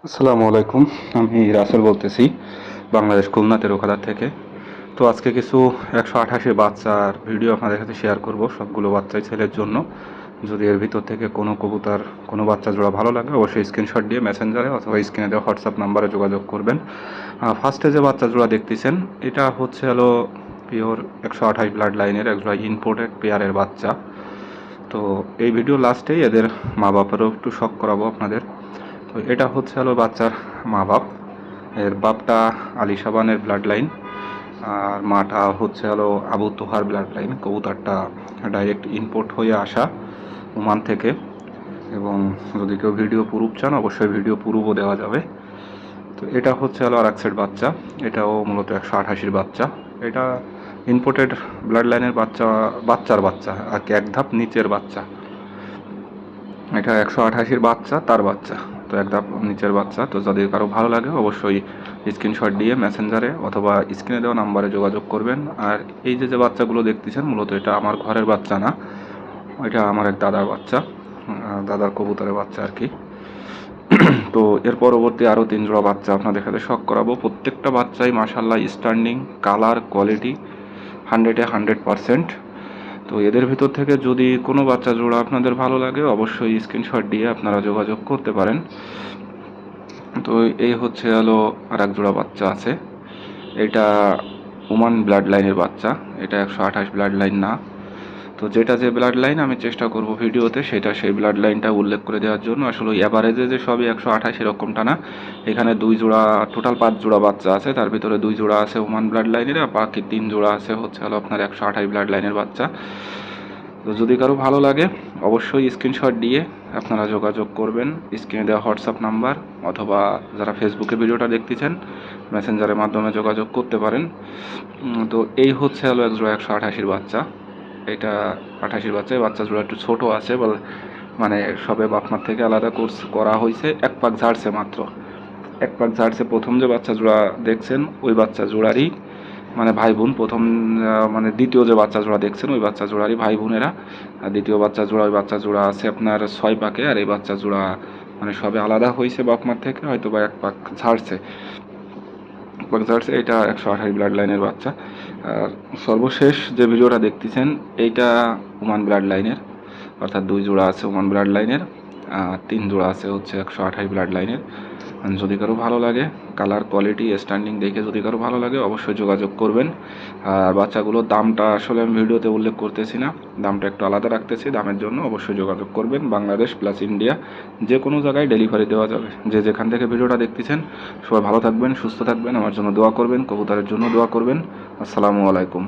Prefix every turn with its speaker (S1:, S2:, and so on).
S1: আসসালামু আলাইকুম। আমি রাসেল বলতেছি বাংলাদেশ খুলনা তেরোখাদা থেকে। তো আজকে কিছু 188 বাচ্চার ভিডিও আপনাদের সাথে শেয়ার করব। সবগুলো বাচ্চাই ছেলের জন্য। যদি এর ভিতর থেকে কোনো কবুতর কোনো বাচ্চা জোড়া ভালো লাগে অবশ্যই স্ক্রিনশট দিয়ে মেসেঞ্জারে অথবা স্ক্রিনে দেওয়া হোয়াটসঅ্যাপ নাম্বারে যোগাযোগ করবেন। ফার্স্টে যে বাচ্চা জোড়া দেখতেছেন এটা হচ্ছে হলো পিওর 128 ব্লাড লাইনের এক জোড়া ইম্পোর্টেড পেয়ারের বাচ্চা। তো এই ভিডিও লাস্টেই এদের মা বাপেরও একটু শখ করাবো আপনাদের। তো এটা হচ্ছে হলো বাচ্চার মা বাপ। এর বাপটা আলী সাবানের ব্লাড লাইন, আর মাটা হচ্ছে হলো আবু তোহার ব্লাড লাইন। কবুতরটা ডাইরেক্ট ইম্পোর্ট হয়ে আসা ওমান থেকে। এবং যদি কেউ ভিডিও প্রুফ চান অবশ্যই ভিডিও প্রুফও দেওয়া যাবে। তো এটা হচ্ছে হলো আর এক সেট বাচ্চা। এটাও মূলত 188 বাচ্চা। এটা ইম্পোর্টেড ব্লাড লাইনের বাচ্চার বাচ্চা আর কি, এক ধাপ নিচের বাচ্চা। এটা 188 বাচ্চা, তার বাচ্চা। তো এক ধাপ নিচের বাচ্চা। তো যদি কারো ভালো লাগে অবশ্যই স্ক্রিনশট দিয়ে মেসেঞ্জারে অথবা স্ক্রিনে দেওয়া নাম্বারে যোগাযোগ করবেন। আর এই যে বাচ্চাগুলো দেখতেছেন মূলত এটা আমার ঘরের বাচ্চা না, এটা আমার এক দাদার বাচ্চা, দাদার কবুতরের বাচ্চা আর কি। তো এর পরবর্তী আরও 3 জোড়া বাচ্চা আপনাদের সাথে শখ করাবো। প্রত্যেকটা বাচ্চাই মাশাআল্লাহ স্ট্যান্ডিং, কালার, কোয়ালিটি 100-এ 100%। তো এদের ভিতর থেকে যদি কোনো বাচ্চা জোড়া আপনাদের ভালো লাগে অবশ্যই স্ক্রিনশট দিয়ে আপনারা যোগাযোগ করতে পারেন। তো এই হচ্ছে হলো আর এক জোড়া বাচ্চা আছে। এটা ওমান ব্লাড লাইনের বাচ্চা। এটা 128 ব্লাড লাইন না। তো যেটা যে ব্লাড লাইন আমি চেষ্টা করব ভিডিওতে সেটা সেই ব্লাড লাইনটা উল্লেখ করে দেওয়ার জন্য। আসলে অ্যাভারেজে যে সবই 128 এরকমটা না। এখানে 2 জোড়া, টোটাল 5 জোড়া বাচ্চা আছে। তার ভিতরে 2 জোড়া আছে ওমান ব্লাড লাইনের, আর বাকি 3 জোড়া আছে হচ্ছে হলো আপনার 128 ব্লাড লাইনের বাচ্চা। তো যদি কারো ভালো লাগে অবশ্যই স্ক্রিনশট দিয়ে আপনারা যোগাযোগ করবেন স্ক্রিনে দেওয়া হোয়াটসঅ্যাপ নাম্বার, অথবা যারা ফেসবুকে ভিডিওটা দেখতেছেন মেসেঞ্জারের মাধ্যমে যোগাযোগ করতে পারেন। তো এই হচ্ছে হলো এক জোড়া 188 বাচ্চা। এটা 88 বাচ্চা। এই বাচ্চা জোড়া একটু ছোটো আছে মানে সবে বাপমার থেকে আলাদা কোর্স করা হয়েছে। এক পাক ঝাড়ছে মাত্র, এক পাক ঝাড়ছে। প্রথম যে বাচ্চা জোড়া দেখছেন ওই বাচ্চা জোড়ারই মানে ভাই বোন। প্রথম মানে দ্বিতীয় যে বাচ্চা জোড়া দেখছেন ওই বাচ্চা জোড়ারই ভাই বোনেরা। আর দ্বিতীয় বাচ্চা জোড়া, ওই বাচ্চা জোড়া আছে আপনার 6 পাকে। আর এই বাচ্চা জোড়া মানে সবে আলাদা হয়েছে বাপমার থেকে, হয়তো বা এক পাক ঝাড়ছে। এটা 128 ব্লাড লাইনের বাচ্চা। আর সর্বশেষ যে ভিডিওটা দেখতেছেন এইটা ওমান ব্লাড লাইনের, অর্থাৎ 2 জোড়া আছে ওমান ব্লাড লাইনের, 3 জোড়া আছে হচ্ছে 128 ব্লাড লাইনের। যদি কারো ভালো লাগে, কালার, কোয়ালিটি, স্ট্যান্ডিং দেখে যদি কারো ভালো লাগে অবশ্যই যোগাযোগ করবেন। আর বাচ্চাগুলোর দামটা আসলে আমি ভিডিওতে উল্লেখ করতেছি না, দামটা একটু আলাদা রাখতেছি। দামের জন্য অবশ্যই যোগাযোগ করবেন। বাংলাদেশ প্লাস ইন্ডিয়া যে কোনো জায়গায় ডেলিভারি দেওয়া যাবে। যে যেখান থেকে ভিডিওটা দেখতেছেন সবাই ভালো থাকবেন, সুস্থ থাকবেন, আমার জন্য দোয়া করবেন, কবুতরের জন্য দোয়া করবেন। আসসালামু আলাইকুম।